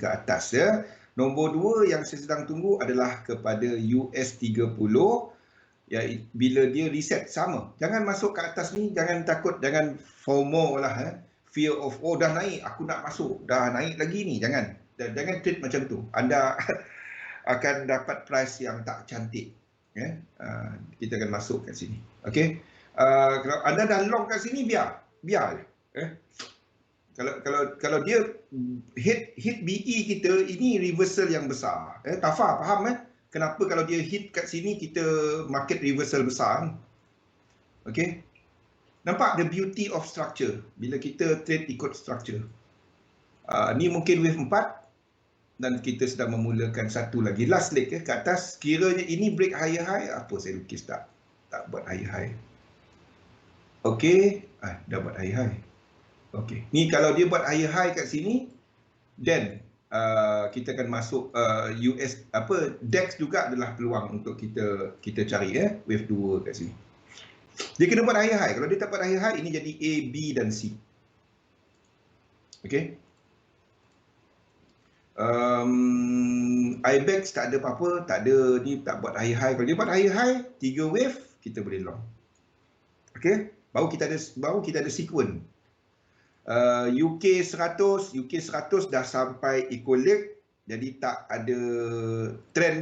ke atas ya. Nombor 2 yang saya sedang tunggu adalah kepada US30 ya, bila dia reset sama. Jangan masuk ke atas ni, jangan takut, jangan FOMO lah fear of dah naik, aku nak masuk, dah naik lagi ni, jangan trade macam tu. Anda akan dapat price yang tak cantik ya. Kita akan masuk kat sini. Okey. Kalau anda dah long kat sini, biar je. Kalau dia hit BE kita, ini reversal yang besar. Tafa faham kenapa kalau dia hit kat sini kita market reversal besar ni. Okey. Nampak the beauty of structure bila kita trade ikut structure. Ni mungkin wave 4 dan kita sedang memulakan satu lagi last leg ke atas. Kiranya ini break higher high, apa saya lukis tak buat higher high. Okey, dah buat higher high. Okey, ni kalau dia buat higher high kat sini, then kita akan masuk US DAX juga adalah peluang untuk kita cari wave 2 kat sini. Dia kena buat higher high. Kalau dia tak buat higher high, ini jadi A, B dan C. Okey. IBEX tak ada apa-apa, tak ada ni, tak buat higher high. Kalau dia buat higher high, 3 wave, kita boleh long. Okey, baru kita ada sequence. UK 100 dah sampai equal leg, jadi tak ada trend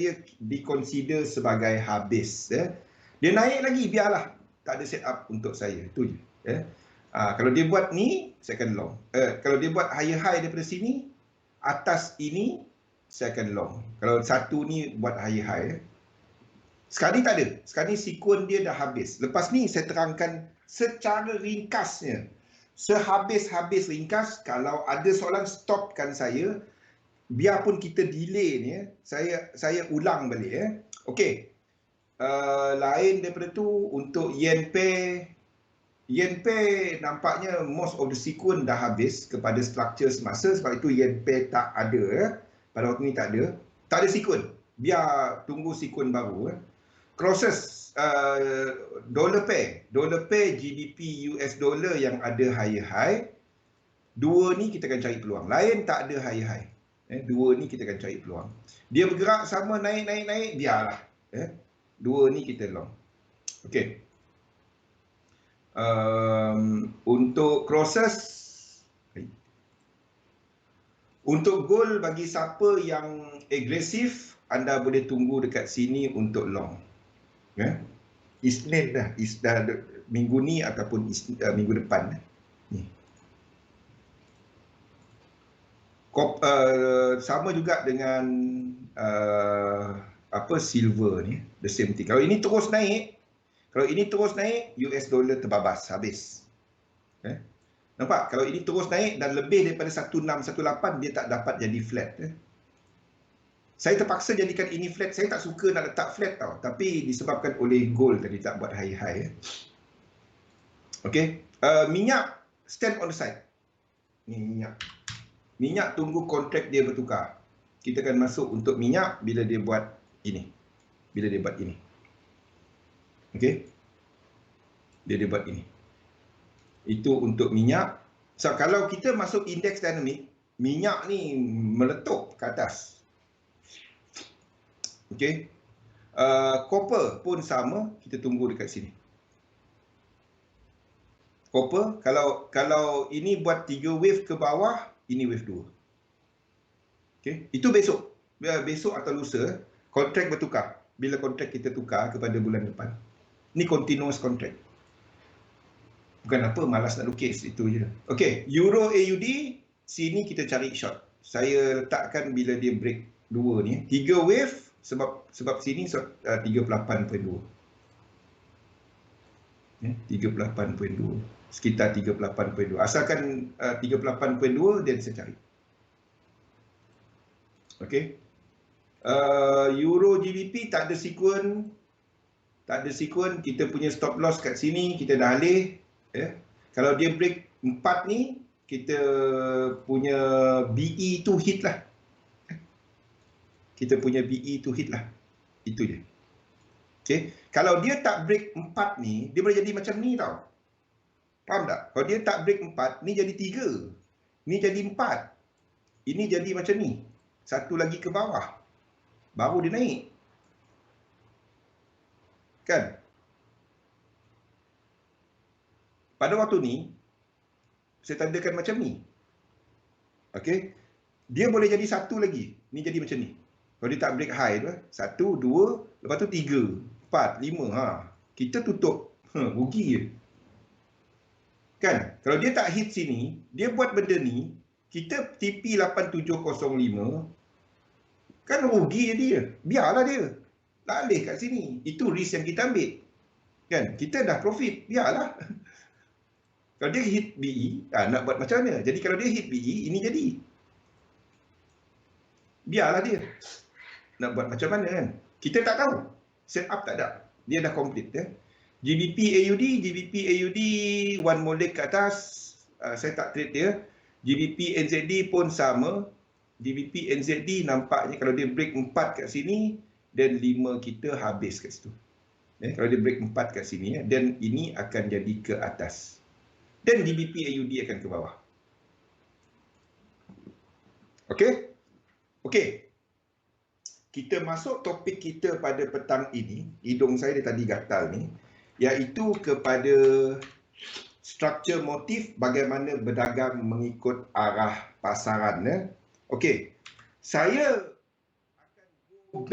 dia di-consider sebagai habis Dia naik lagi, biarlah, tak ada set up untuk saya, itu je kalau dia buat ni, saya akan long. Kalau dia buat higher high daripada sini, atas ini, saya akan long. Kalau satu ni buat higher high sekarang ni tak ada. Sekarang ni sequence dia dah habis. Lepas ni saya terangkan secara ringkasnya. Sehabis-habis ringkas, kalau ada soalan, stopkan saya. Biarpun kita delay ni, saya ulang balik Okey. Lain daripada tu, untuk yen pair nampaknya most of the sequence dah habis kepada structure semasa. Sebab itu yen pair tak ada pada waktu ni tak ada sequence. Biar tunggu sequence baru Crosses dollar pair GBP US dollar yang ada higher high. Dua ni kita akan cari peluang. Lain tak ada higher high. Dua ni kita akan cari peluang. Dia bergerak sama naik, biarlah. Dua ni kita long. Okey. Untuk crosses, untuk gold, bagi siapa yang agresif, anda boleh tunggu dekat sini untuk long. Isnin dah, minggu ni ataupun minggu depan ni. Sama juga dengan silver ni, the same thing. Kalau ini terus naik, US dollar terbabas, habis. Nampak? Kalau ini terus naik dan lebih daripada 1618, dia tak dapat jadi flat. Saya terpaksa jadikan ini flat. Saya tak suka nak letak flat tau. Tapi disebabkan oleh gold tadi tak buat high. Okey. Minyak, stand on the side. Ni minyak. Minyak tunggu kontrak dia bertukar. Kita akan masuk untuk minyak bila dia buat ini. Okey. Dia buat ini. Itu untuk minyak. So, kalau kita masuk indeks dinamik, minyak ni meletup ke atas. Okey. Copper pun sama, kita tunggu dekat sini. Copper, kalau ini buat 3 wave ke bawah, ini wave 2. Okey, itu besok. Besok atau lusa, kontrak bertukar. Bila kontrak kita tukar kepada bulan depan. Ni continuous kontrak. Bukan apa, malas nak lukis, itu je. Okey, Euro AUD, sini kita cari short. Saya letakkan bila dia break 2 ni, 3 wave, sebab sini 38.2. 38.2. Sekitar 38.2. Asalkan 38.2, dan saya cari. Okey. Euro GBP tak ada sequence. Kita punya stop loss kat sini, kita dah alih. Kalau dia break 4 ni, kita punya BE tu hit lah. Itu je. Okay. Kalau dia tak break 4 ni, dia boleh jadi macam ni tau. Faham tak? Kalau dia tak break 4, ni jadi 3. Ni jadi 4. ini jadi macam ni. Satu lagi ke bawah. Baru dia naik. Kan? Pada waktu ni, saya tandakan macam ni. Okey. Dia boleh jadi satu lagi. Ni jadi macam ni. Kalau dia tak break high tu, 1, 2, lepas tu 3, 4, 5. Kita tutup. Rugi je. Kan? Kalau dia tak hit sini, dia buat benda ni, kita TP 8705, kan rugi je dia. Biarlah dia. Lalih kat sini. Itu risk yang kita ambil. Kan? Kita dah profit. Biarlah. Kalau dia hit BE, nak buat macam mana? Jadi kalau dia hit BE, ini jadi. Biarlah dia. Nak buat macam mana kan? Kita tak tahu. Setup tak ada. Dia dah complete. GBP AUD 1 more leg ke atas. Saya tak trade dia. GBP NZD pun sama. GBP NZD nampaknya kalau dia break 4 kat sini, dan 5 kita habis kat situ. Kalau dia break 4 kat sini, dan ini akan jadi ke atas. Dan GBP AUD akan ke bawah. Okey? Okey. Kita masuk topik kita pada petang ini. Hidung saya dia tadi gatal ni. Iaitu kepada struktur motif bagaimana berdagang mengikut arah pasaran. Okey. Saya akan go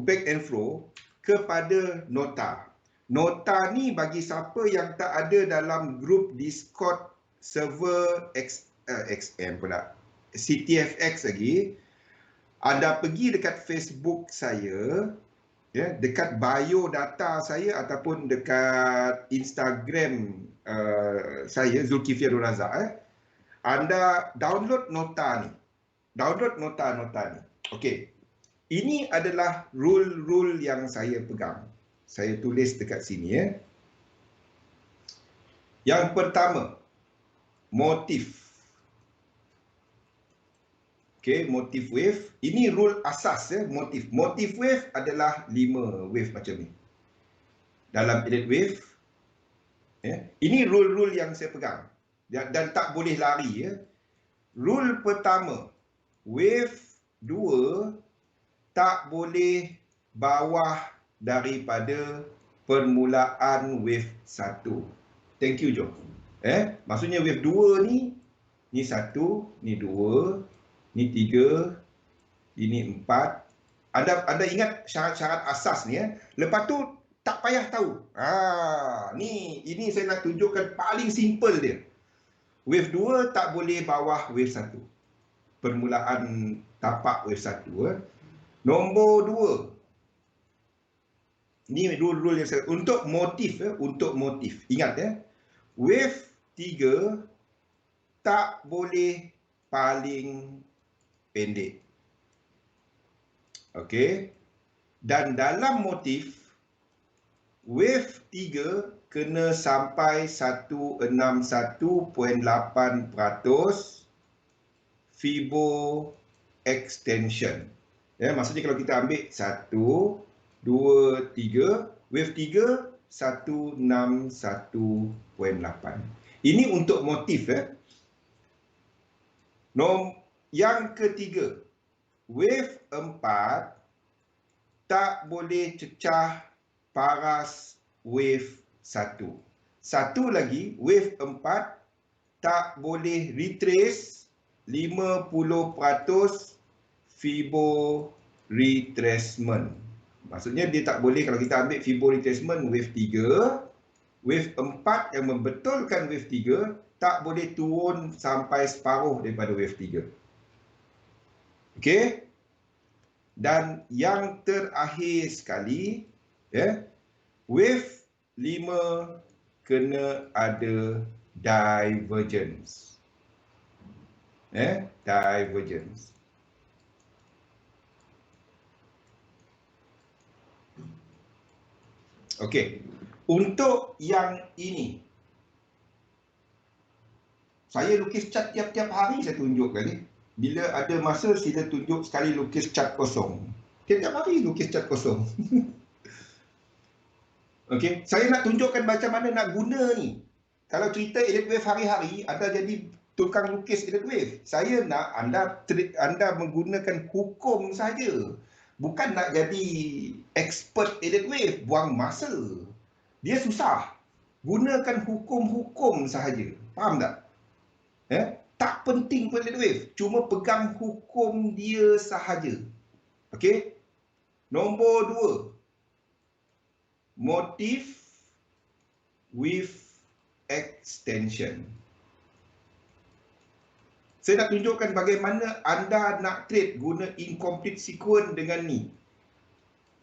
back and flow kepada nota. Nota ni bagi siapa yang tak ada dalam grup Discord server XM pula, CTFX lagi, anda pergi dekat Facebook saya, dekat bio data saya ataupun dekat Instagram saya, Zulkifli Abdul Razak, anda download nota ni. Download nota-nota ni. Okey. Ini adalah rule-rule yang saya pegang. Saya tulis dekat sini. Yang pertama, motif. Okey, motif wave. Ini rule asas motif. Motif wave adalah 5 wave macam ni. Dalam elite wave. Ini rule-rule yang saya pegang. Dan tak boleh lari. Rule pertama, wave 2 tak boleh bawah daripada permulaan wave 1. Thank you, Jo. Maksudnya wave 2 ni 1, ni 2, ni 3, ini 4. Anda ingat syarat-syarat asas ni. Lepas tu tak payah tahu. Ini saya nak tunjukkan paling simple dia. Wave 2 tak boleh bawah wave 1. Permulaan tapak wave 1. Nombor 2. Ni rule-rule yang saya untuk motif. Untuk motif. Ingat wave 3 tak boleh paling pendek. Okey. Dan dalam motif, wave 3 kena sampai 161.8% Fibo extension. Maksudnya kalau kita ambil 1, 2, 3, wave 3 161.8. Ini untuk motif. Yang ketiga, wave 4 tak boleh cecah paras wave 1. Satu lagi, wave 4 tak boleh retrace 50% Fibo retracement. Maksudnya dia tak boleh, kalau kita ambil Fibo retracement wave 3, wave 4 yang membetulkan wave 3 tak boleh turun sampai separuh daripada wave 3. Okey? Dan yang terakhir sekali, wave 5 kena ada divergence. Divergence. Okey. Untuk yang ini, saya lukis chart tiap-tiap hari saya tunjuk kali. Bila ada masa sila tunjuk sekali lukis chart kosong. Tiap-tiap hari lukis chart kosong. Okey, saya nak tunjukkan macam mana nak guna ni. Kalau cerita elite wave hari-hari, anda jadi tukang lukis Elliott Wave. Saya nak anda menggunakan hukum saja. Bukan nak jadi expert Elliott Wave, buang masa. Dia susah. Gunakan hukum-hukum sahaja. Faham tak? Tak penting pun Elliott Wave. Cuma pegang hukum dia sahaja. Okey? Nombor 2. Motif with extension. Saya nak tunjukkan bagaimana anda nak trade guna incomplete sequence dengan ni.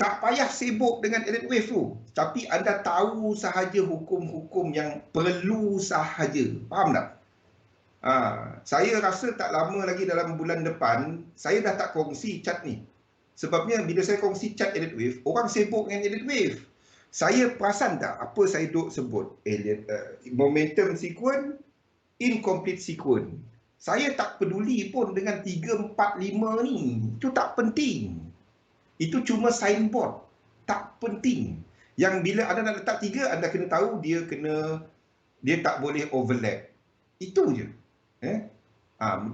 Tak payah sibuk dengan Elliott Wave tu. Tapi anda tahu sahaja hukum-hukum yang perlu sahaja. Faham tak? Saya rasa tak lama lagi dalam bulan depan, saya dah tak kongsi chart ni. Sebabnya bila saya kongsi chart Elliott Wave, orang sibuk dengan Elliott Wave. Saya perasan tak apa saya duk sebut? Momentum sequence, incomplete sequence. Saya tak peduli pun dengan 3, 4, 5 ni. Itu tak penting. Itu cuma signboard. Tak penting. Yang bila anda nak letak 3, anda kena tahu dia tak boleh overlap. Itu je.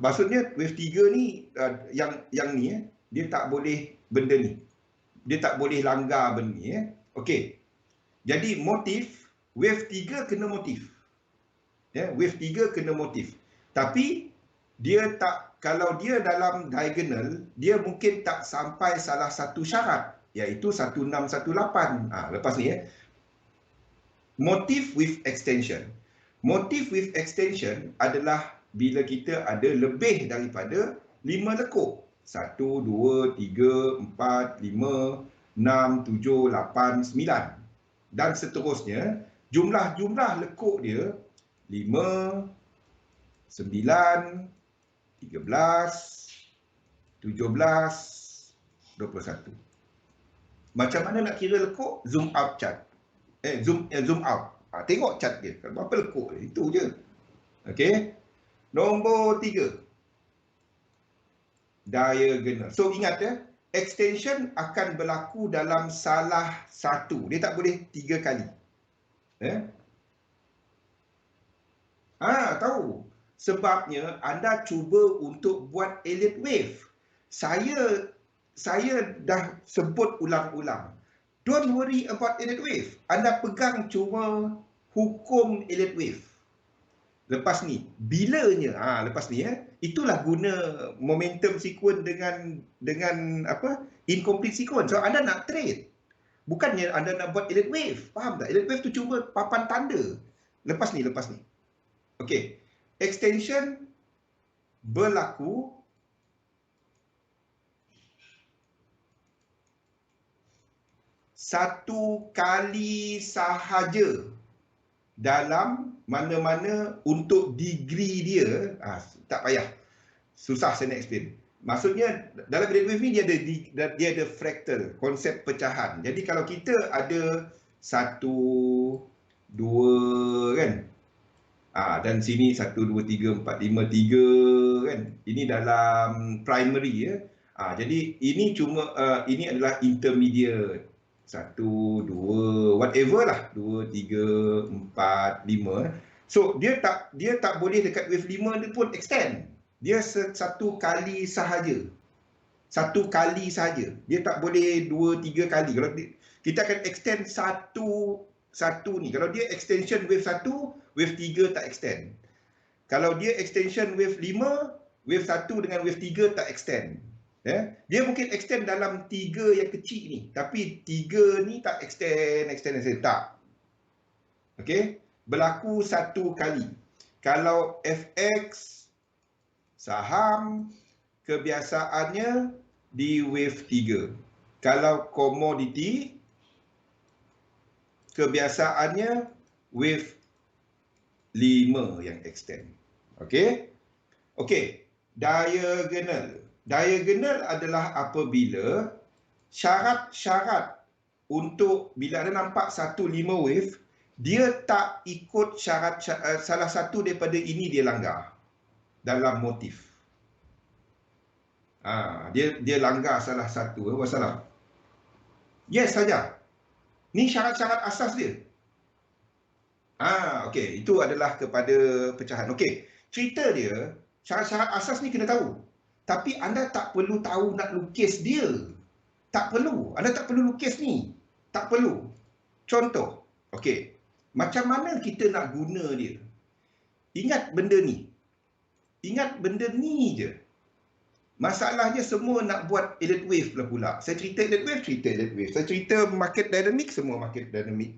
Maksudnya wave 3 ni, yang ni, dia tak boleh benda ni. Dia tak boleh langgar benda ni. Okey. Jadi motif, wave 3 kena motif. Wave 3 kena motif. Tapi dia tak, kalau dia dalam diagonal, dia mungkin tak sampai salah satu syarat, iaitu 1618. Lepas ni motif with extension. Motif with extension adalah bila kita ada lebih daripada 5 lekuk. 1, 2, 3, 4, 5, 6, 7, 8, 9. Dan seterusnya, jumlah lekuk dia 5, 9, 13, 17, 21. Macam mana nak kira lekuk? Zoom out chart. Zoom out. Tengok chart dia. Berapa lekuk dia? Itu je. Okey. Nombor 3. Diagonal. So ingat extension akan berlaku dalam salah satu. Dia tak boleh 3 kali. Tahu. Sebabnya anda cuba untuk buat Elliott Wave. Saya dah sebut ulang-ulang. Don't worry about Elliott Wave. Anda pegang cuma hukum Elliott Wave. Lepas ni, bilanya, lepas ni itulah guna momentum sequence dengan apa? Incomplete sequence. So anda nak trade. Bukannya anda nak buat Elliott Wave. Faham tak? Elliott Wave tu cuma papan tanda. Lepas ni. Okey. Extension berlaku satu kali sahaja dalam mana-mana untuk degree dia. Tak payah. Susah saya nak explain. Maksudnya dalam Elliott Wave ni dia ada fractal, konsep pecahan. Jadi kalau kita ada 1, 2 kan. Dan sini 1, 2, 3, 4, 5, 3 kan. Ini dalam primary jadi ini cuma ini adalah intermediate. 1, 2, whatever lah. 2, 3, 4, 5. So dia tak boleh dekat wave 5 dia pun extend. Dia satu kali sahaja. Satu kali sahaja. Dia tak boleh 2, 3 kali. Kalau kita akan extend satu ni. Kalau dia extension wave 1, wave 3 tak extend. Kalau dia extension wave 5, wave 1 dengan wave 3 tak extend. Dia mungkin extend dalam 3 yang kecil ni. Tapi 3 ni tak extend. Tak. Okey. Berlaku satu kali. Kalau FX saham, kebiasaannya di wave 3. Kalau komoditi, kebiasaannya wave 5 yang extend. Okey? Okey, diagonal. Diagonal adalah apabila syarat-syarat untuk bila ada nampak 1, 5 wave, dia tak ikut syarat salah satu daripada ini dia langgar dalam motif. Dia langgar salah satu. Wassalam. Yes saja. Ni syarat-syarat asas dia. Okey, itu adalah kepada pecahan. Okey, cerita dia, syarat-syarat asas ni kena tahu. Tapi anda tak perlu tahu nak lukis dia. Tak perlu. Anda tak perlu lukis ni. Tak perlu. Contoh. Okey. Macam mana kita nak guna dia? Ingat benda ni. Ingat benda ni je. Masalahnya semua nak buat elite wave pula. Saya cerita elite wave, cerita elite wave. Saya cerita market dynamic, semua market dynamic.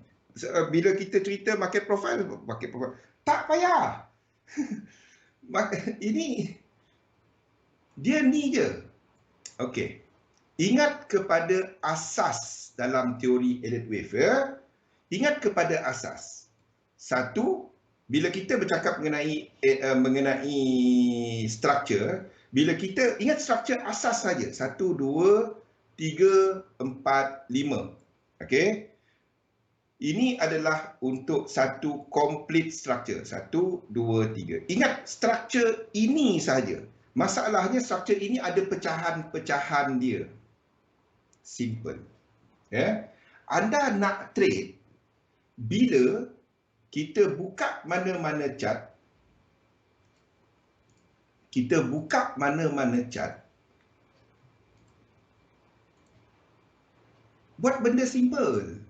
Bila kita cerita market profile, market profile. Tak payah. Ini dia ni je. Okey. Ingat kepada asas dalam teori elite wave ya. Ingat kepada asas. Satu, bila kita bercakap mengenai structure, bila kita ingat struktur asas saja. 1, 2, 3, 4, 5. Okey. Ini adalah untuk satu complete structure. 1, 2, 3. Ingat struktur ini saja. Masalahnya struktur ini ada pecahan-pecahan dia. Simple. Ya. Anda nak trade bila kita buka mana-mana chart, buat benda simple.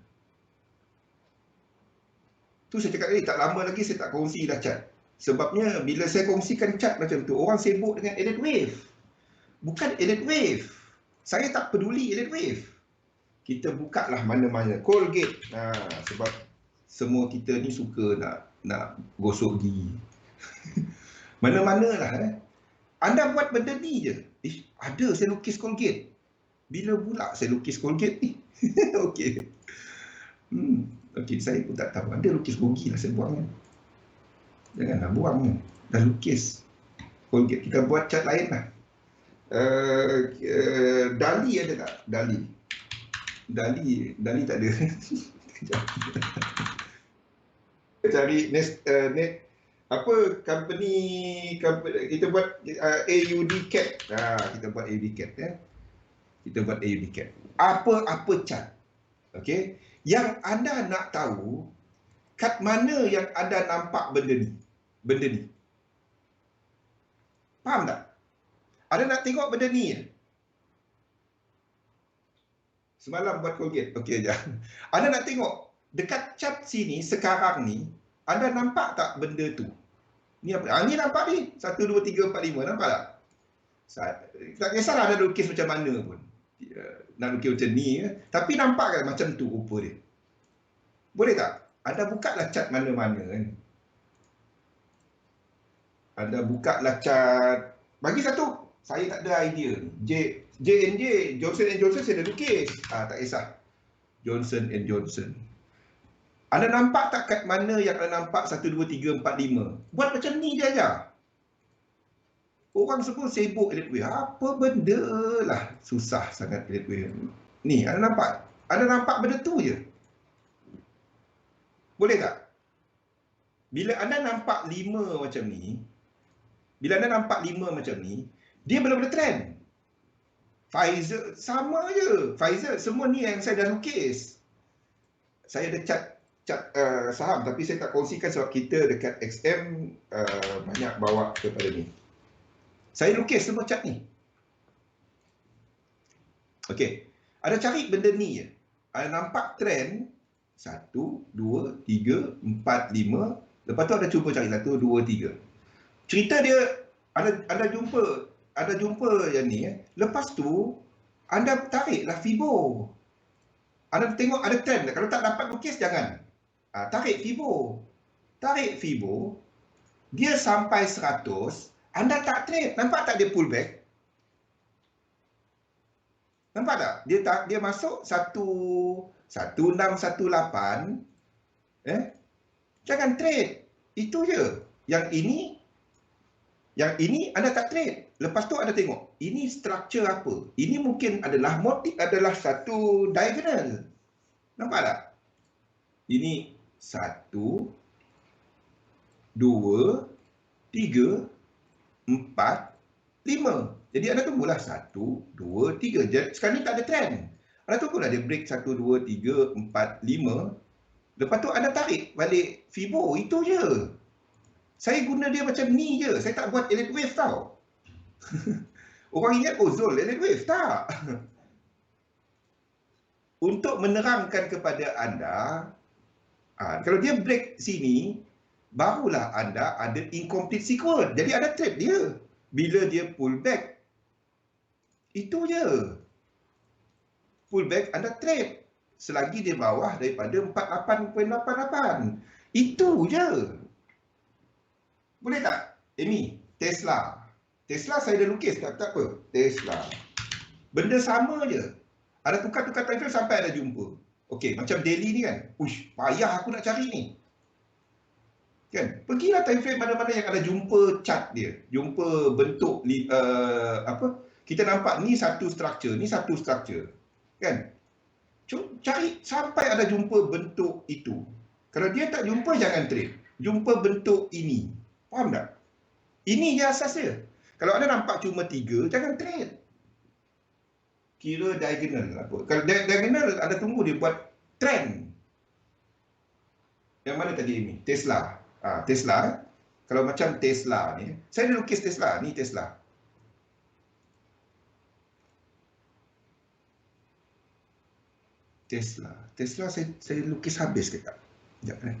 Tu saya cakap tadi, tak lama lagi saya tak kongsi dah chart. Sebabnya bila saya kongsikan chart macam tu, orang sibuk dengan elite wave. Bukan elite wave. Saya tak peduli elite wave. Kita buka lah mana-mana. Colgate. Sebab semua kita ni suka nak gosok gigi. Mana-mana lah. Anda buat benda ni je. Ada saya lukis Colgate. Bila pula saya lukis Colgate ni? Okey. Okey, saya pun tak tahu. Ada lukis gogi lah saya buang kan. Janganlah buang kan. Dah lukis Colgate. Kita buat cat lain lah. Dali ada tak? Dali tak ada. Cari apa company kita buat AUD CAD. Kita buat AUD CAD ya. Kita buat AUD CAD. Apa chart. Okey. Yang anda nak tahu kat mana yang anda nampak benda ni. Faham tak? Anda nak tengok benda ni ya? Semalam buat Colgate. Okey aja. Anda nak tengok dekat chart sini sekarang ni, anda nampak tak benda tu? Ni apa? Ni nampak ni. 1, 2, 3, 4, 5. Nampak tak? Tak kisahlah anda lukis macam mana pun. Nak lukis macam ni. Tapi nampak kan macam tu rupa dia? Boleh tak? Anda buka lah chart mana-mana kan? Anda buka lah chart. Bagi satu, saya tak ada idea ni. J&J, Johnson & Johnson saya dah lukis. Tak kisah. Johnson & Johnson. Anda nampak tak kat mana yang anda nampak 1, 2, 3, 4, 5? Buat macam ni je aja. Orang semua sibuk elite wave. Apa benda lah. Susah sangat elite wave. Ni, anda nampak? Anda nampak benda tu je. Boleh tak? Bila anda nampak 5 macam ni, dia benar-benar trend. Pfizer, sama je. Pfizer, semua ni yang saya dah lukis. Saya ada cat saham, tapi saya tak kongsikan sebab kita dekat XM banyak bawa kepada ni. Saya lukis semua cat ni. Okey. Ada cari benda ni je. Ada nampak trend 1, 2, 3, 4, 5. Lepas tu ada cuba cari 1, 2, 3. Cerita dia anda jumpa yang ni. Lepas tu anda tariklah Fibo. Anda tengok ada trend. Kalau tak dapat lukis jangan. Tarik Fibo. Dia sampai 100. Anda tak trade. Nampak tak dia pull back? Nampak tak? Dia masuk 1618. Jangan trade. Itu je. Yang ini anda tak trade. Lepas tu anda tengok. Ini structure apa? Ini mungkin adalah motif, adalah satu diagonal. Nampak tak? Ini 1, 2, 3, 4, 5. Jadi anda tunggulah 1, 2, 3. Sekarang ni tak ada trend. Anda tunggulah dia break 1, 2, 3, 4, 5. Lepas tu anda tarik balik Fibo. Itu je. Saya guna dia macam ni je. Saya tak buat Elliott Wave tau. Orang ingat, oh Zul, Elliott Wave. Tak. Untuk menerangkan kepada anda, kalau dia break sini, barulah anda ada incomplete sequence. Jadi ada trade dia. Bila dia pull back, itu je. Pull back, anda trade. Selagi dia bawah daripada 48.88. Itu je. Boleh tak? Amy, Tesla. Tesla saya dah lukis, tak apa. Tesla. Benda sama je. Ada tukar-tukar time frame sampai ada jumpa. Okey, macam daily ni kan. Uish, payah aku nak cari ni. Kan? Pergilah time frame mana-mana yang ada jumpa chart dia. Jumpa bentuk kita nampak ni satu structure, ni satu structure. Kan? Cari sampai ada jumpa bentuk itu. Kalau dia tak jumpa, jangan trade. Jumpa bentuk ini. Faham tak? Ini je asas dia. Kalau anda nampak cuma 3, jangan trade. Kira diagonal apa. Kalau diagonal, anda tunggu dia buat trend. Yang mana tadi ini? Tesla. Tesla. Kalau macam Tesla ni. Saya dah lukis Tesla. Ni Tesla. Tesla saya lukis habis ke tak? Sekejap ni.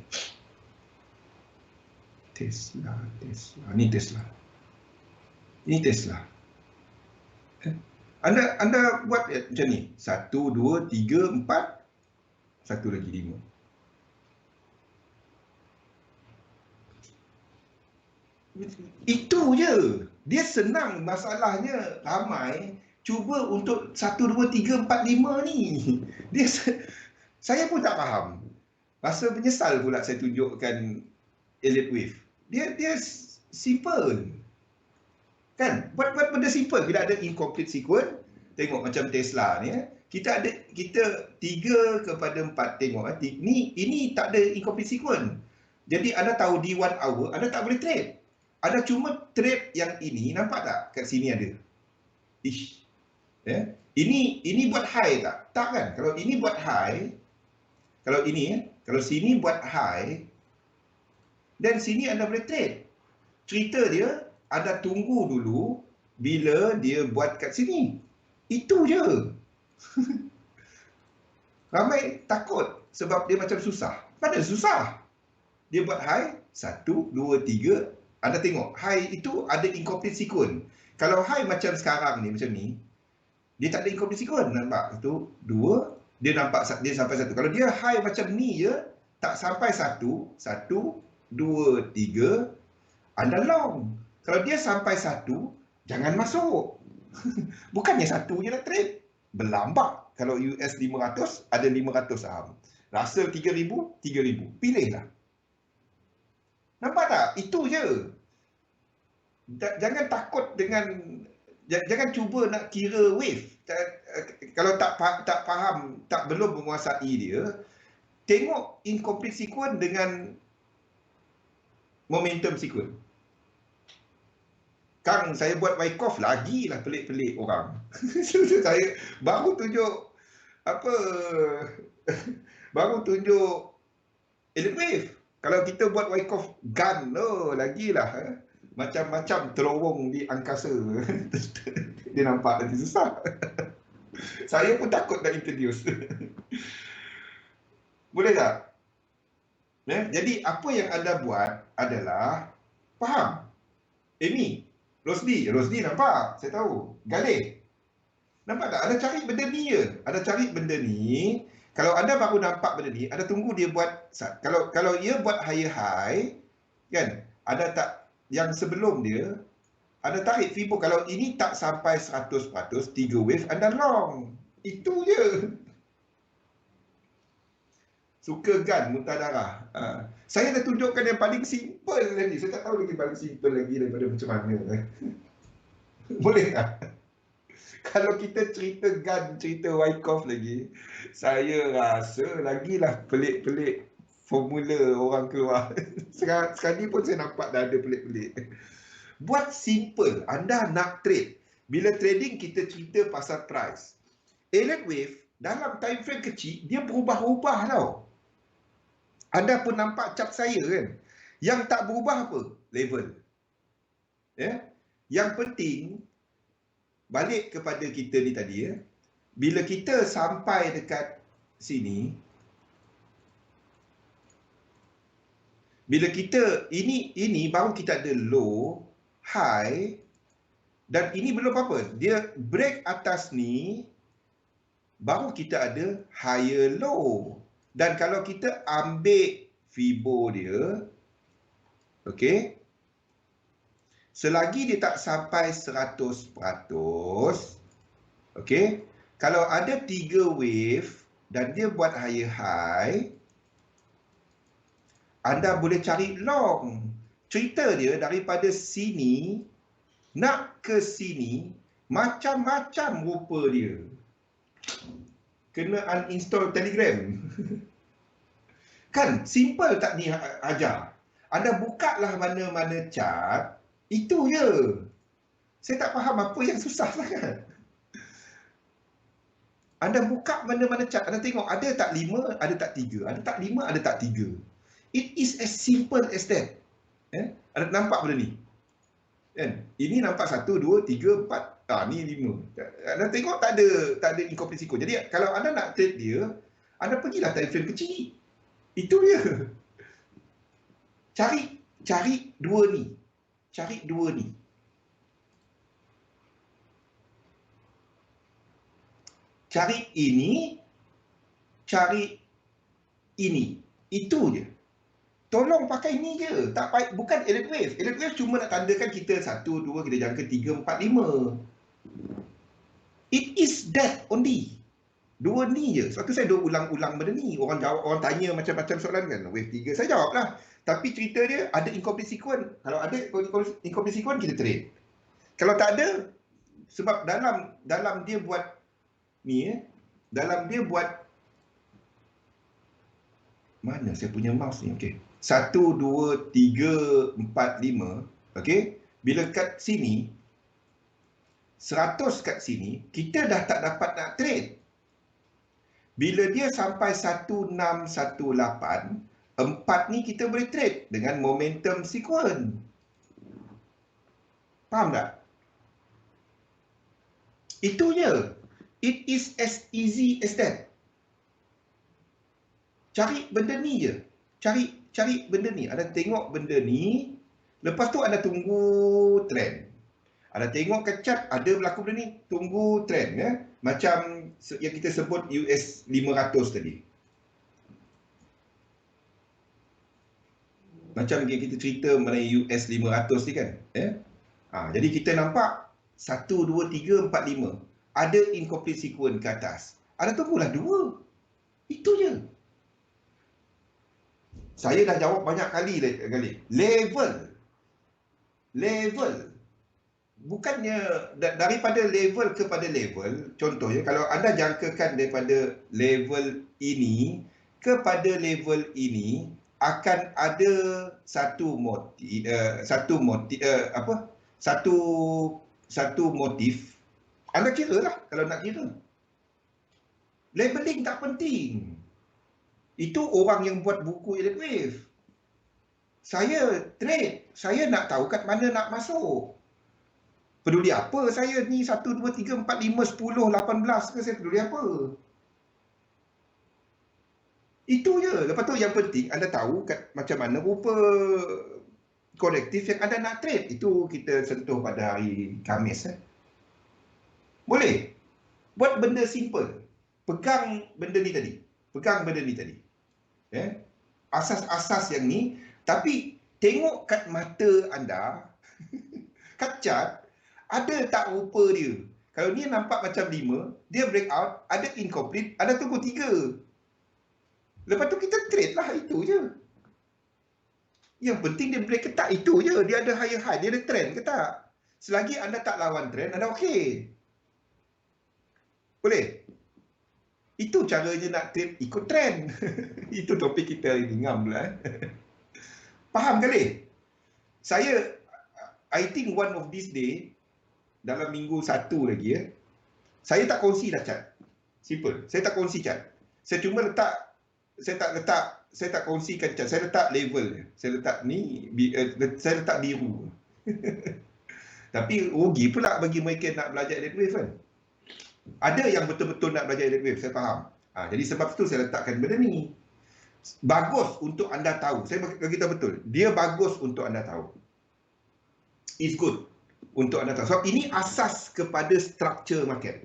Tesla. Ni Tesla. Ini Tesla. Anda buat macam ni. 1, 2, 3, 4. Satu lagi 5. Itu je. Dia senang, masalahnya ramai cuba untuk 1, 2, 3, 4, 5 ni. Saya pun tak faham. Rasa menyesal pula saya tunjukkan Elliott Wave. Dia simple. Kan? Buat benda simple. Bila ada incomplete sequence, tengok macam Tesla ni. Kita 3 kepada 4. Tengok. Ini tak ada incomplete sequence. Jadi anda tahu di 1 hour, anda tak boleh trade. Ada cuma trade yang ini. Nampak tak? Kat sini ada. Ish. Ini buat high tak? Tak kan? Kalau ini buat high, kalau ini, kalau sini buat high, dan sini anda boleh trade. Cerita dia, anda tunggu dulu bila dia buat kat sini. Itu je. Ramai takut sebab dia macam susah. Padahal susah. Dia buat high, 1, 2, 3. Anda tengok, high itu ada incomplete sequence. Kalau high macam sekarang ni, macam ni, dia tak ada incomplete sequence. Nampak? Itu 2, dia nampak dia sampai 1. Kalau dia high macam ni je, tak sampai 1, 2, 3, anda long. Kalau dia sampai 1, jangan masuk. Bukannya 1 je nak trade. Berlambak. Kalau US 500, ada 500 saham. Russell 3,000, 3,000. Pilihlah. Nampak tak? Itu je. Jangan takut dengan... Jangan cuba nak kira wave. Kalau tak faham, belum menguasai dia, tengok incomplete sequence dengan momentum sequence. Kang, saya buat Wyckoff lagilah pelik-pelik orang. Saya baru tunjuk baru tunjuk Elliott Wave. Kalau kita buat Wyckoff gun, lagilah. Macam-macam terowong di angkasa. Dia nampak nanti susah. Saya pun takut nak introduce. Boleh tak? Jadi apa yang anda buat adalah, faham? Amy, Rosdi nampak? Saya tahu. Galih. Nampak tak? Ada cari benda ni je. Ada cari benda ni. Kalau anda baru nampak benda ni, anda tunggu dia buat. Kalau dia buat higher high, kan? Ada tak yang sebelum dia, anda tarik Fibo. Kalau ini tak sampai 100%, 3 wave, anda long. Itu je. Suka gun, muntah darah. Saya dah tunjukkan yang paling simple lagi. Saya tak tahu lagi paling simple lagi daripada macam mana. Boleh tak? Kalau kita cerita gun, cerita Wyckoff lagi, saya rasa lagilah pelik-pelik formula orang keluar. Sekali pun saya nampak dah ada pelik-pelik. Buat simple. Anda nak trade. Bila trading, kita cerita pasal price. Elliott Wave, dalam time frame kecil, dia berubah-ubah tau. Anda pun nampak chart saya kan. Yang tak berubah apa? Level. Ya. Yang penting, balik kepada kita ni tadi ya. Bila kita sampai dekat sini, bila kita ini baru kita ada low, high, dan ini belum apa. Dia break atas ni, baru kita ada higher low. Dan kalau kita ambil Fibo dia, okey, selagi dia tak sampai 100%, okey, kalau ada 3 wave dan dia buat higher high, anda boleh cari long. Cerita dia daripada sini nak ke sini, macam-macam rupa dia. Kena uninstall Telegram. Kan, simple tak ni ajar. Anda buka lah mana-mana chart, itu je. Saya tak faham apa yang susah sangat. Anda buka mana-mana chart, anda tengok ada tak 5, ada tak 3, ada tak 5, ada tak 3. It is as simple as that. Anda nampak benda ni? Kan? Ini nampak 1, 2, 3, 4. Ni 5. Anda tengok tak ada incomplete sequence. Jadi kalau anda nak trade dia, anda pergilah time frame kecil. Itu dia. Cari dua ni. Cari dua ni. Cari ini, cari ini. Itu je. Tolong pakai ni je. Tak payah, bukan elite wave. Elite wave cuma nak tandakan kita 1, 2, kita jangka 3, 4, 5. It is that only. Dua ni je. Sebab tu saya dah ulang-ulang benda ni. Orang jawab, orang tanya macam-macam soalan kan. Wave 3, saya jawab lah. Tapi cerita dia ada incomplete sequence. Kalau ada incomplete sequence, kita trade. Kalau tak ada, sebab dalam dia buat ni dalam dia buat mana saya punya mouse ni, okey. 1, 2, 3, 4, 5, okey. Bila kat sini 100 kat sini, kita dah tak dapat nak trade. Bila dia sampai 1618, 4 ni kita boleh trade dengan momentum sequence. Faham tak? Itu je. It is as easy as that. Cari benda ni je. Cari benda ni. Anda tengok benda ni, lepas tu anda tunggu trend. Anda tengok ke chart, ada berlaku benda ni, tunggu trend ya. Macam yang kita sebut US 500 tadi. Macam kita cerita mengenai US 500 ni kan. Jadi kita nampak 1, 2, 3, 4, 5. Ada incomplete sequence ke atas. Anda tunggulah 2. Itu je. Saya dah jawab banyak kali. Level. Bukannya daripada level kepada level. Contohnya, kalau anda jangkakan daripada level ini kepada level ini, akan ada satu motif. Anda kira lah kalau nak kira. Labeling tak penting. Itu orang yang buat buku elite wave. Saya trade. Saya nak tahu kat mana nak masuk. Peduli apa saya ni 1, 2, 3, 4, 5, 10, 18 ke, saya peduli apa. Itu je. Lepas tu yang penting anda tahu kat macam mana rupa korektif yang anda nak trade. Itu kita sentuh pada hari Khamis. Boleh. Buat benda simple. Pegang benda ni tadi. Asas-asas yang ni. Tapi tengok kat mata anda, kat chart, ada tak rupa dia. Kalau ni nampak macam 5, dia break out, ada incomplete, ada tunggu 3. Lepas tu kita trade lah, itu je. Yang penting dia break ke tak, itu je. Dia ada higher high, dia ada trend ke tak. Selagi anda tak lawan trend, anda okey. Boleh? Itu caranya nak trade ikut trend. Itu topik kita hari ni, ngam pula. Faham kali? I think one of these day, dalam minggu 1 lagi saya tak kongsi dah chart. Simple. Saya tak kongsi chart. Saya cuma letak saya tak kongsikan cat, saya letak level dia. Saya letak ni, saya letak biru. Tapi rugi pula bagi mereka nak belajar elite wave kan. Ada yang betul-betul nak belajar elite wave, saya faham. Jadi sebab tu saya letakkan benda ni. Bagus untuk anda tahu. Saya bagi tahu betul. Dia bagus untuk anda tahu. It's good untuk anda tahu. Sebab ini asas kepada structure market.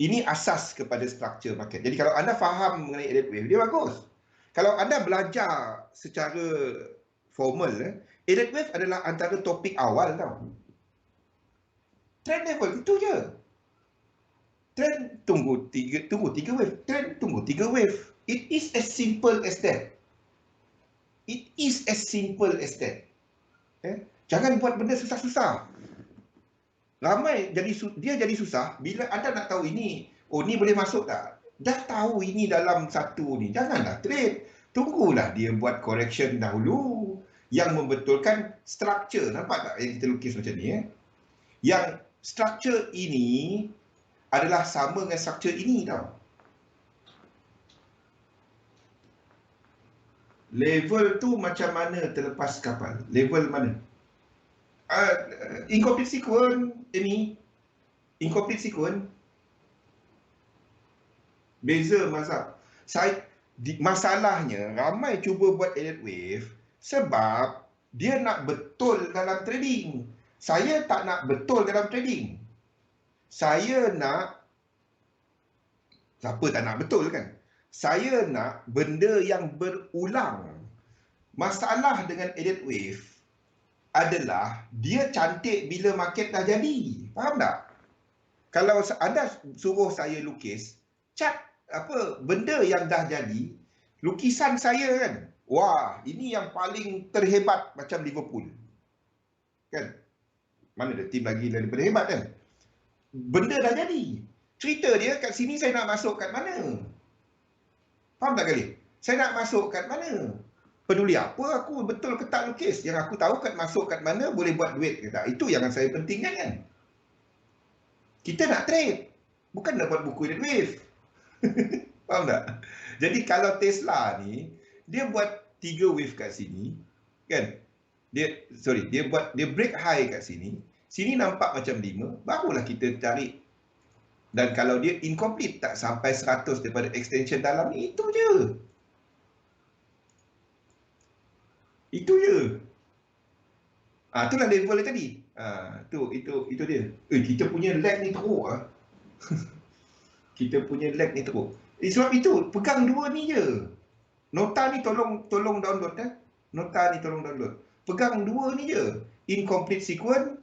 Ini asas kepada structure market. Jadi kalau anda faham mengenai elite wave, dia bagus. Kalau anda belajar secara formal, elite wave adalah antara topik awal tau. Trend level, itu je. Trend tunggu tiga wave. Trend tunggu 3 wave. It is as simple as that. It is as simple as that. Jangan buat benda susah-susah. Ramai dia jadi susah bila anda nak tahu ini, oh ni boleh masuk tak? Dah tahu ini dalam satu ni, janganlah trade. Tunggulah dia buat correction dahulu yang membetulkan structure. Nampak tak yang kita lukis macam ni? Yang structure ini adalah sama dengan structure ini tau. Level tu macam mana terlepas kapal? Level mana? Incomplete sequence ini. Incomplete sequence. Beza mazhab. Masalahnya ramai cuba buat elite wave sebab dia nak betul dalam trading. Saya tak nak betul dalam trading. Saya nak, siapa tak nak betul kan? Saya nak benda yang berulang. Masalah dengan elite wave adalah dia cantik bila market dah jadi. Faham tak? Kalau anda suruh saya lukis cat benda yang dah jadi, lukisan saya kan, wah, ini yang paling terhebat macam Liverpool. Kan? Mana ada tim lagi daripada hebat kan? Benda dah jadi. Cerita dia kat sini saya nak masuk kat mana? Faham tak kali? Saya nak masuk kat mana? Peduli apa aku betul ke tak lukis? Yang aku tahu kat masuk kat mana, boleh buat duit ke tak? Itu yang saya pentingkan kan? Kita nak trade. Bukan nak buat buku elite wave. Faham tak? Jadi kalau Tesla ni, dia buat 3 wave kat sini, kan? Dia break high kat sini. Sini nampak macam 5, barulah kita cari. Dan kalau dia incomplete, tak sampai 100 daripada extension dalam ni, itu je. Itu je. Itulah level dia tadi. Itu dia. Kita punya lag ni teruk ah. Kita punya lag ni teruk. Sebab itu, pegang dua ni je. Nota ni tolong download . Nota ni tolong download. Pegang dua ni je. Incomplete sequence,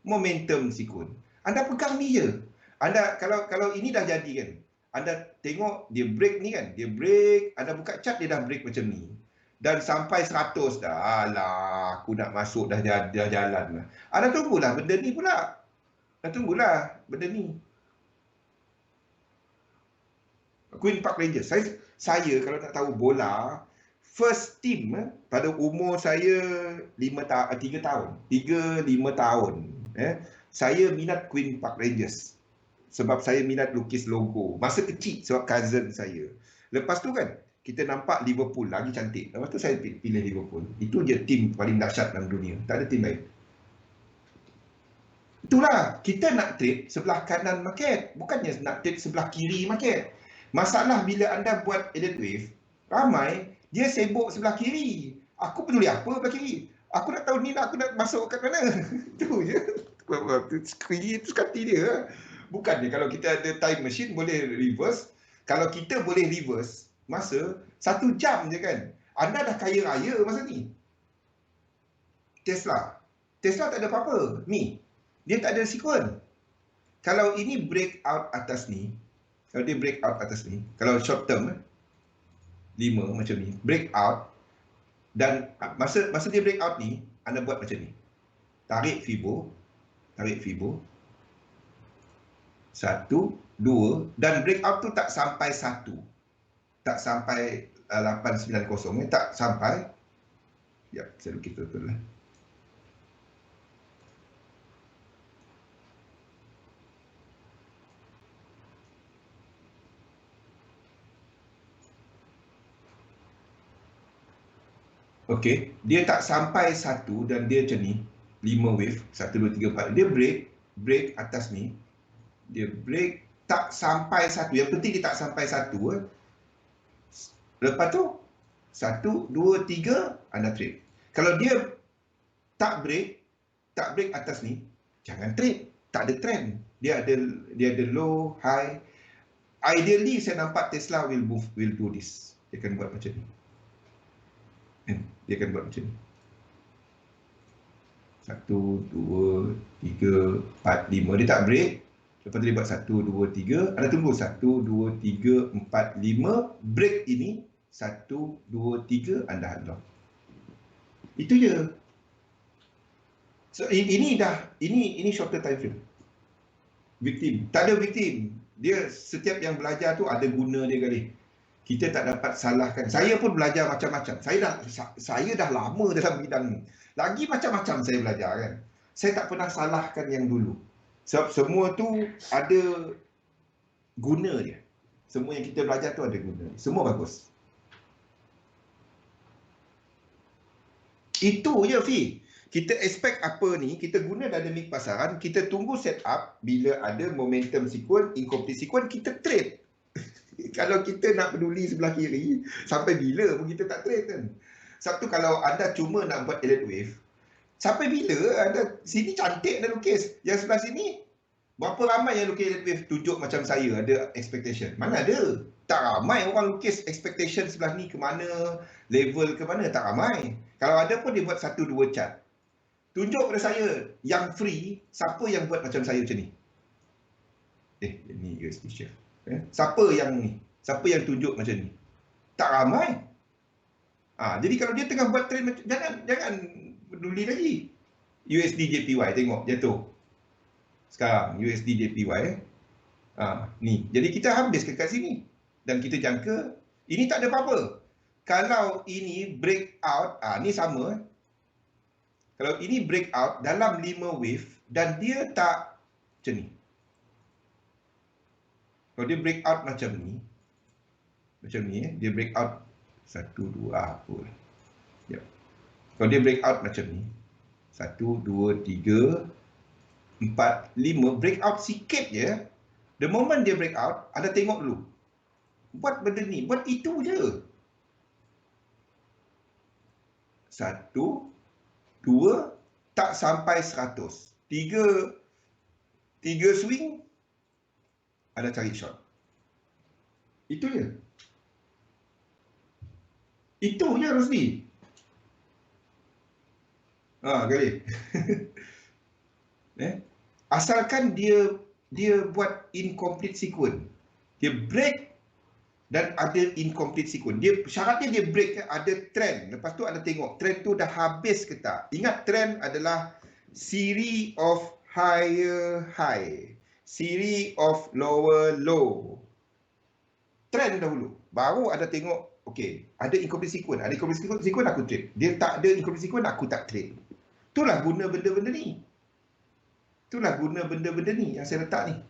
momentum sequence. Anda pegang ni je. Anda kalau ini dah jadi kan. Anda tengok dia break ni kan. Dia break, anda buka chart dia dah break macam ni. Dan sampai 100 dah. Alah, aku nak masuk dah jalan lah. Anda tunggulah benda ni pula. Tunggulah benda ni. Queen Park Rangers. Saya kalau tak tahu bola, first team pada umur saya 3 tahun. 3-5 tahun. Saya minat Queen Park Rangers. Sebab saya minat lukis logo. Masa kecil sebab cousin saya. Lepas tu kan, kita nampak Liverpool lagi cantik. Lepas tu saya pilih Liverpool. Itu je tim paling dahsyat dalam dunia. Tak ada tim lain. Itulah, kita nak trade sebelah kanan market. Bukannya nak trade sebelah kiri market. Masalah bila anda buat elite wave, ramai dia sibuk sebelah kiri. Aku peduli apa sebelah kiri? Aku nak tahu ni lah, aku nak masuk kat mana. Itu je. Kiri itu sekati dia. Bukannya kalau kita ada time machine boleh reverse. Kalau kita boleh reverse masa 1 jam je kan. Anda dah kaya raya masa ni. Tesla tak ada apa-apa. Ni, dia tak ada sequence. Kalau ini break out atas ni, kalau dia break out atas ni, kalau short term 5 macam ni, break out, dan masa dia break out ni, anda buat macam ni. Tarik Fibo 1, 2, dan breakout tu tak sampai 1. Tak sampai 890, tak sampai. Ya, saya lukis betul lah. Okey, dia tak sampai 1 dan dia macam ni, 5 wave, 1, 2, 3, 4. Dia break atas ni. Dia break tak sampai 1. Yang penting dia tak sampai 1. Lepas tu 1, 2, 3 anda trade. Kalau dia tak break atas ni, jangan trade. Tak ada trend. Dia ada low, high. Ideally saya nampak Tesla will do this. Dia akan buat macam ni. Dia akan buat macam ni. 1, 2, 3, 4, 5. Dia tak break. Lepas tu dia buat 1, 2, 3. Anda tunggu 1, 2, 3, 4, 5. Break ini. 1, 2, 3. Anda unlock. Itu je. So, ini shorter time frame. Victim. Tak ada victim. Dia setiap yang belajar tu ada guna dia kali. Kita tak dapat salahkan. Saya pun belajar macam-macam. Saya dah lama dalam bidang ni. Lagi macam-macam saya belajar kan. Saya tak pernah salahkan yang dulu. Sebab semua tu ada guna dia. Semua yang kita belajar tu ada guna dia. Semua bagus. Itu je Fi. Kita expect apa ni, kita guna dynamic pasaran, kita tunggu set up, bila ada momentum sequence, incomplete sequence, kita trade. Kalau kita nak peduli sebelah kiri, sampai bila pun kita tak trade kan. Sebab tu kalau anda cuma nak buat Elliott wave, sampai bila anda, sini cantik anda lukis, yang sebelah sini, berapa ramai yang lukis Elliott wave tunjuk macam saya, ada expectation. Mana ada? Tak ramai orang lukis expectation sebelah ni ke mana, level ke mana, tak ramai. Kalau ada pun dia buat 1-2 chart. Tunjuk pada saya yang free, siapa yang buat macam saya macam ni? Ni USD share. Siapa yang ni? Siapa yang tunjuk macam ni? Tak ramai. Jadi kalau dia tengah buat trade, jangan peduli lagi. USD JPY tengok jatuh. Sekarang USD JPY ni. Jadi kita habis kat sini dan kita jangka ini tak ada apa-apa. Kalau ini breakout, ni sama. Kalau ini breakout dalam 5 wave dan dia tak macam ni. Kalau dia breakout macam ni, dia breakout 1, 2, apa. Yep. Kalau dia breakout macam ni, 1, 2, 3, 4, 5, breakout sikit je. The moment dia breakout, anda tengok dulu. Buat benda ni, buat itu je. 1, 2, tak sampai 100. 3 swing, anda cari short. Itu je. Itu je Rosdi. Kali. Asalkan dia buat incomplete sequence. Dia break dan ada incomplete sequence. Syaratnya dia break, ada trend. Lepas tu anda tengok trend tu dah habis ke tak. Ingat trend adalah series of higher high, series of lower low. Trend dahulu. Baru ada tengok, okey, ada incomplete sequence. Ada incomplete sequence aku trade. Dia tak ada incomplete sequence, aku tak trade. Itulah guna benda-benda ni. Itulah guna benda-benda ni yang saya letak ni.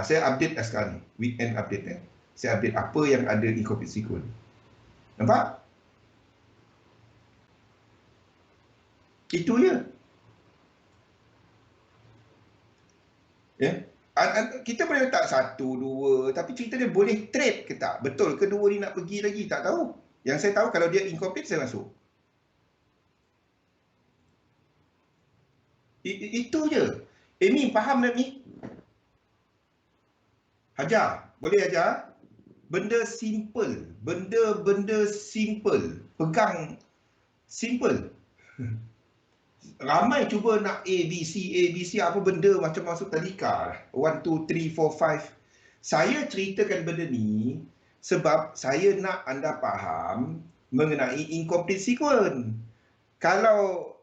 Saya update dah sekarang ni. Weekend update Saya update apa yang ada incomplete sequence. Nampak? Itu je. Kita boleh letak 1, 2, tapi cerita dia boleh trade ke tak? Betul ke 2 ni nak pergi lagi? Tak tahu. Yang saya tahu kalau dia incomplete, saya masuk. Itu je. Amy, faham tak ni? Hajar. Boleh ajar? Benda simple. Benda simple. Pegang simple. Ramai cuba nak ABC apa benda macam masuk tadika. 1, 2, 3, 4, 5. Saya ceritakan benda ni sebab saya nak anda faham mengenai incomplete sequence. Kalau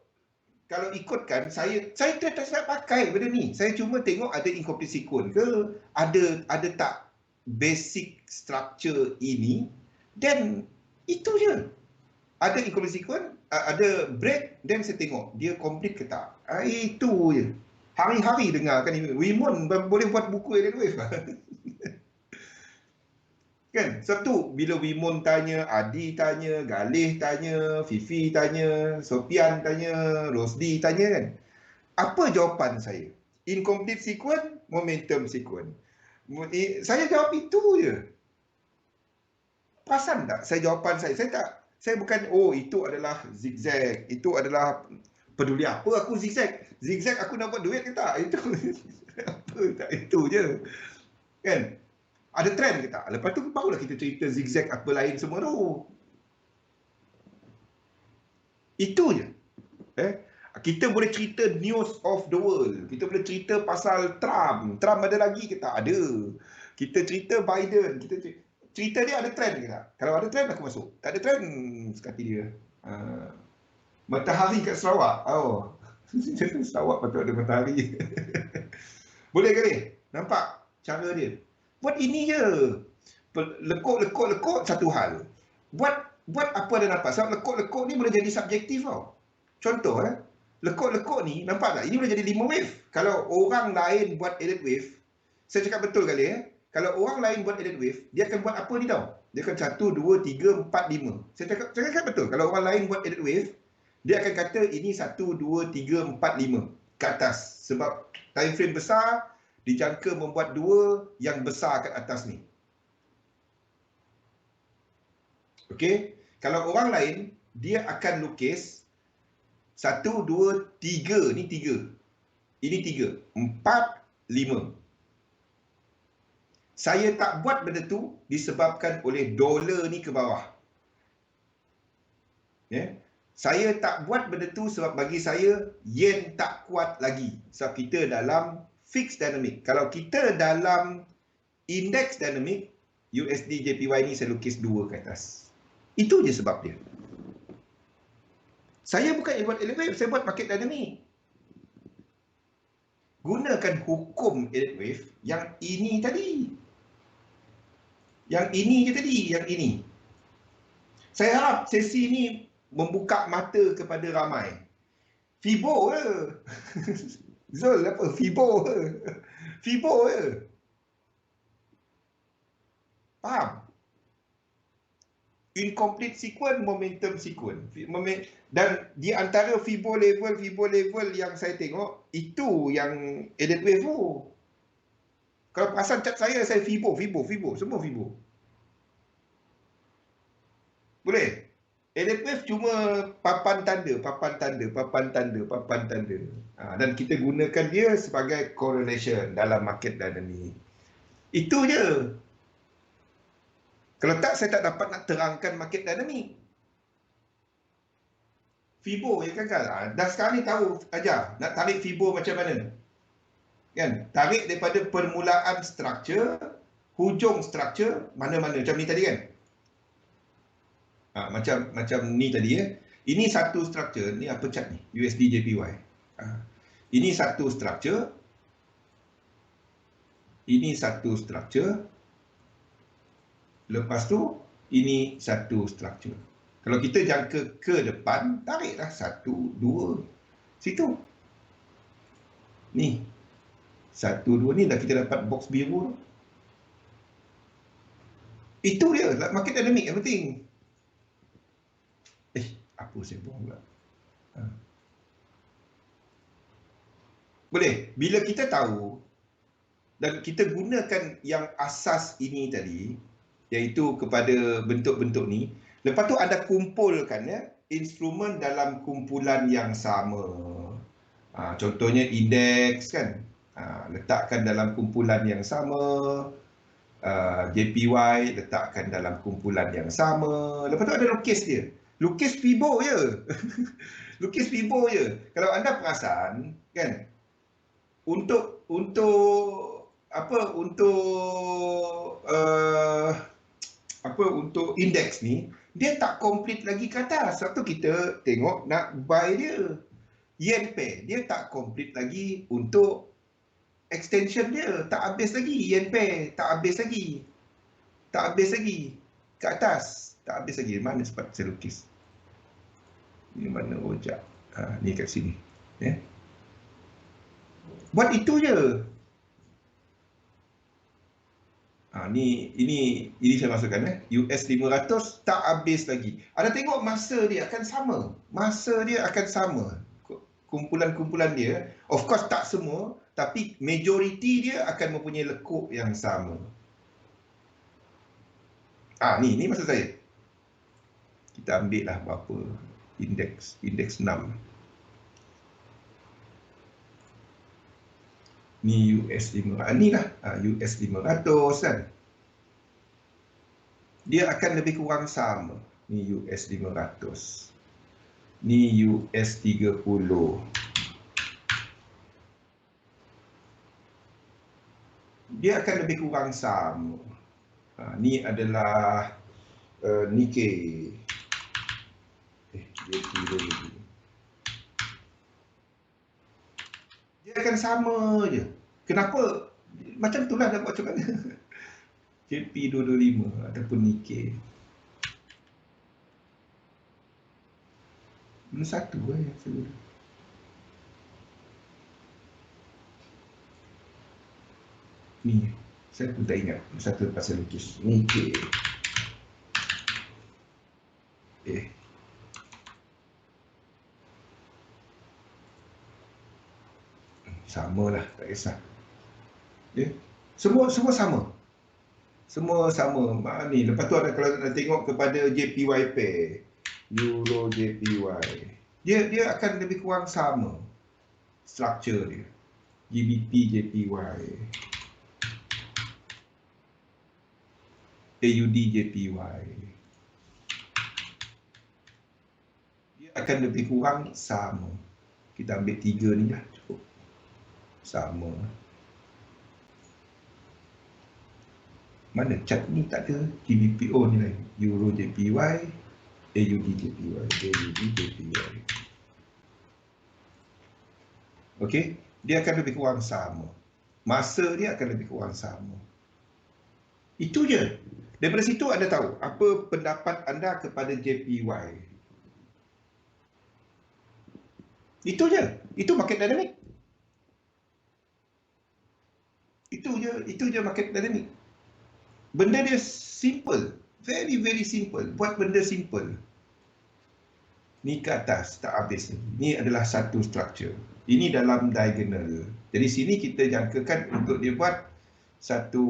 ikutkan, saya tak pakai benda ni. Saya cuma tengok ada incomplete sequence ke, ada tak basic structure ini, dan itu je. Ada incomplete sequence, ada break, dan saya tengok dia complete ke tak. Itu je. Hari-hari dengarkan ini. Wimon boleh buat buku Elliott Wave. Kan? Sebab tu bila Wimun tanya, Adi tanya, Galih tanya, Fifi tanya, Sofian tanya, Rosdi tanya kan. Apa jawapan saya? Incomplete sequence, momentum sequence. Saya jawab itu je. Perasan tak saya jawapan saya? Saya bukan, oh itu adalah zigzag, itu adalah peduli apa aku zigzag. Zigzag aku nak buat duit ke tak? Itu apa tak, itu je. Kan? Ada trend ke tak? Lepas tu barulah kita cerita zigzag apa lain semua tu. Itu je. Kita boleh cerita news of the world. Kita boleh cerita pasal Trump. Trump ada lagi ke tak? Ada. Kita cerita Biden. Kita cerita dia ada trend ke tak? Kalau ada trend aku masuk. Tak ada trend sekati dia. Matahari kat Sarawak. Oh. Sarawak patut ada matahari. Boleh ke ni? Nampak cara dia? Buat ini je. Lekuk satu hal. Buat apa dia nampak. Sebab lekuk ni boleh jadi subjektif tau. Contoh lekuk ni nampak tak? Ini boleh jadi 5 wave. Kalau orang lain buat edit wave, saya cakap betul kali kalau orang lain buat edit wave, dia akan buat apa ni tau? Dia akan 1, 2, 3, 4, 5. Saya cakap betul. Kalau orang lain buat edit wave, dia akan kata ini 1, 2, 3, 4, 5 ke atas. Sebab time frame besar, dijangka membuat 2 yang besar kat atas ni. Okey? Kalau orang lain, dia akan lukis 1, 2, 3. Ni 3. Ini 3. 4, 5. Saya tak buat benda tu disebabkan oleh dolar ni ke bawah. Saya tak buat benda tu sebab bagi saya yen tak kuat lagi. Sebab kita dalam fixed dynamic. Kalau kita dalam index dynamic, USD JPY ni saya lukis 2 ke atas. Itu je sebab dia. Saya bukan buat edit wave, saya buat market dynamic. Gunakan hukum edit wave yang ini tadi. Yang ini je tadi, yang ini. Saya harap sesi ni membuka mata kepada ramai. Fibo ke? Zul apa? Fibo ke? Fibo ke? Faham? Incomplete sequence, momentum sequence. Dan di antara Fibo level yang saya tengok, itu yang edit wave tu. Kalau perasan cat saya Fibo. Semua Fibo. Boleh? Edit wave cuma papan tanda. Dan kita gunakan dia sebagai correlation dalam market dynamic. Itu je. Kalau tak, saya tak dapat nak terangkan market dynamic. Fibo ya kan? Dah sekarang ni tahu aja nak tarik Fibo macam mana. Kan? Tarik daripada permulaan structure, hujung structure, mana-mana. Macam ni tadi kan? Macam ni tadi Ini satu structure, ni apa chart ni? USD JPY. Ini satu structure. Ini satu structure. Lepas tu, ini satu structure. Kalau kita jangka ke depan, tariklah 1, 2. Situ. Ni. 1, 2 ni dah kita dapat box biru. Itu dia. Market dynamic yang penting. Apa saya buang pula? Boleh. Bila kita tahu dan kita gunakan yang asas ini tadi, iaitu kepada bentuk-bentuk ni, lepas tu anda kumpulkan instrumen dalam kumpulan yang sama. Contohnya indeks kan, letakkan dalam kumpulan yang sama. JPY letakkan dalam kumpulan yang sama. Lepas tu ada lukis dia. Lukis Fibo je. Lukis Fibo je. Kalau anda perasan kan, untuk indeks ni, dia tak complete lagi ke atas. Sebab tu kita tengok nak buy dia. Yen pair, dia tak complete lagi untuk extension dia. Tak habis lagi. Yen pair, tak habis lagi. Ke atas. Tak habis lagi. Mana sempat saya lukis? Ni mana rojak? Ni kat sini. Buat itu je. Ini saya masukkan US 500 tak habis lagi. Anda tengok masa dia akan sama. Masa dia akan sama. Kumpulan-kumpulan dia, of course tak semua, tapi majoriti dia akan mempunyai lekuk yang sama. Ni maksud saya. Kita ambil lah berapa indeks 6. Ni US 500, ni lah US 500 kan. Dia akan lebih kurang sama. Ni US 500. Ni US 30. Dia akan lebih kurang sama. Ni adalah Nikkei. Dia akan sama je. Kenapa? Macam itulah nak buat macam mana. JP225 ataupun Nikkei. Belum satu yang saya guna. Ni, saya pun tak ingat. Satu pasal lukis. Nikkei. Sama lah, tak kisah. Semua sama. Semua sama. Ni, lepas tu ada, kalau nak tengok kepada JPY pair, Euro JPY, dia akan lebih kurang sama structure dia. GBP JPY, AUD JPY, dia akan lebih kurang sama. Kita ambil 3 ni lah, cukup. Sama. Mana chart ni tak ada GBPO ni lagi. Euro JPY, AUD JPY, AUD JPY. Okey, dia akan lebih kurang sama. Masa dia akan lebih kurang sama. Itu je. Daripada situ anda tahu apa pendapat anda kepada JPY. Itu je. Itu market dynamic. Itu je market dynamic. Benda dia simple. Very, very simple. Buat benda simple. Ni ke atas, tak habis lagi. Ni adalah satu structure. Ini dalam diagonal. Jadi sini kita jangkakan untuk dia buat satu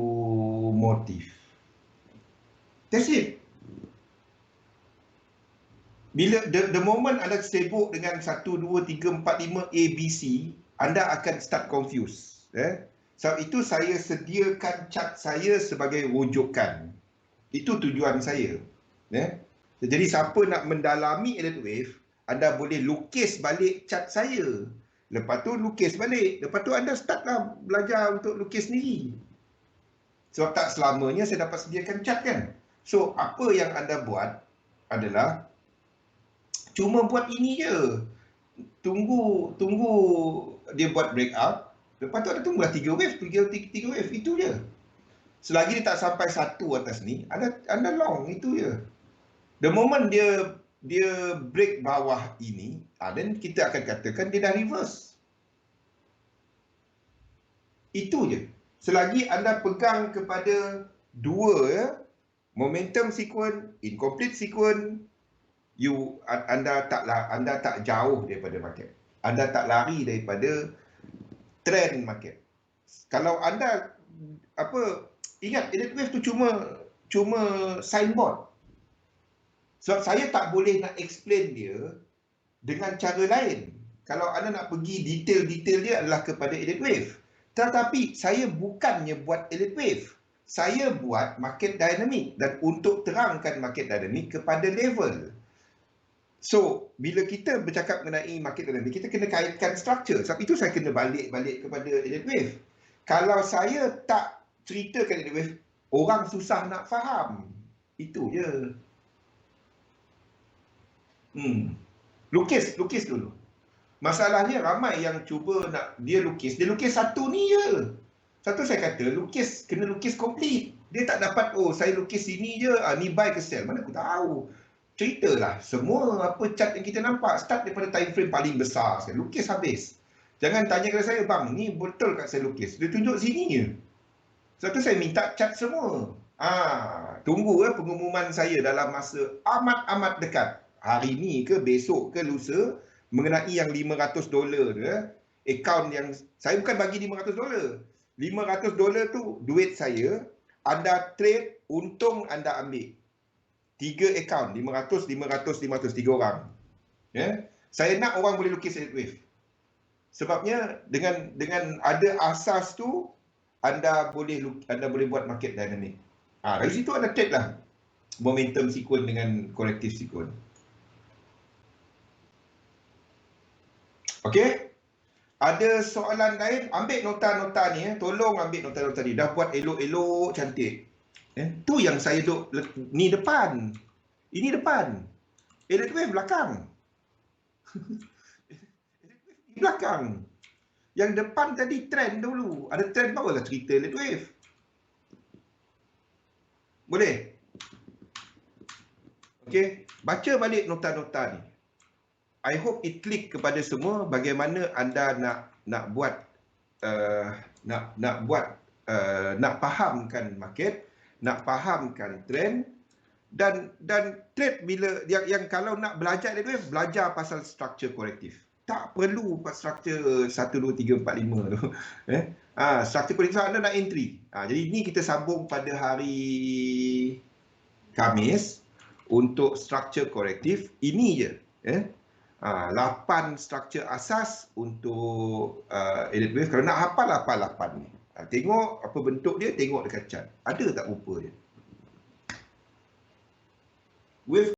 motif. That's it. Bila the moment anda sibuk dengan 1, 2, 3, 4, 5 ABC, anda akan start confused. Sebab itu saya sediakan chart saya sebagai rujukan. Itu tujuan saya. Jadi siapa nak mendalami Elliott Wave, anda boleh lukis balik chart saya. Lepas tu lukis balik. Lepas tu anda startlah belajar untuk lukis sendiri. Sebab tak selamanya saya dapat sediakan chart kan. So apa yang anda buat adalah cuma buat ini je. Tunggu dia buat breakout. Lepas tu ada tunggulah 3 wave, 3 wave, itu je. Selagi dia tak sampai 1 atas ni, anda long, itu je. The moment dia break bawah ini, then kita akan katakan dia dah reverse. Itu je. Selagi anda pegang kepada 2 momentum sequence, incomplete sequence, anda tak jauh daripada market. Anda tak lari daripada trend market. Kalau anda ingat Elliott Wave tu cuma signboard. Sebab saya tak boleh nak explain dia dengan cara lain. Kalau anda nak pergi detail-detail dia adalah kepada Elliott Wave. Tetapi saya bukannya buat Elliott Wave. Saya buat market dynamic dan untuk terangkan market dynamic kepada level. So, bila kita bercakap mengenai market dynamic, kita kena kaitkan structure. Sebab itu saya kena balik kepada Elliott Wave. Kalau saya tak ceritakan Elliott Wave, orang susah nak faham. Itu je. Lukis dulu. Masalahnya ramai yang cuba nak dia lukis satu ni je. Satu saya kata, kena lukis komplit. Dia tak dapat, saya lukis sini je, ni buy ke sell. Mana aku tahu. Ceritalah semua apa chart yang kita nampak start daripada time frame paling besar sekali. Lukis habis. Jangan tanya kepada saya, bang, ni betul kat saya lukis. Dia tunjuk sini je. Sebab tu saya minta cat semua. Tunggu pengumuman saya dalam masa amat-amat dekat. Hari ni ke, besok ke, lusa, mengenai yang $500 akaun yang saya bukan bagi $500. $500 tu duit saya, anda trade, untung anda ambil. 3 akaun, 500, 500, 500, 3 orang. Saya nak orang boleh lukis Elite Wave. Sebabnya dengan ada asas tu, anda boleh buat market dynamic. Dari situ anda trade lah momentum sequence dengan corrective sequence. Okey? Ada soalan lain? Ambil nota-nota ni, tolong ambil nota-nota ni. Dah buat elok-elok, cantik. Tu yang saya duk, ni depan. Ini depan. Elite Wave belakang. Belakang. Yang depan tadi trend dulu. Ada trend barulah cerita Elite Wave. Boleh? Okey, baca balik nota-nota ni. I hope it click kepada semua bagaimana anda nak buat nak fahamkan market, nak fahamkan trend, dan trade bila yang kalau nak belajar dia belajar pasal structure korektif. Tak perlu structure 1 2 3 4 5 tu. Structure korektif anda nak entry. Jadi ni kita sambung pada hari Khamis untuk structure korektif. Ini je. 8 structure asas untuk Elite Wave. Kalau nak hafal 8 ni. Tengok apa bentuk dia, tengok dekat chart. Ada tak rupa dia? Wave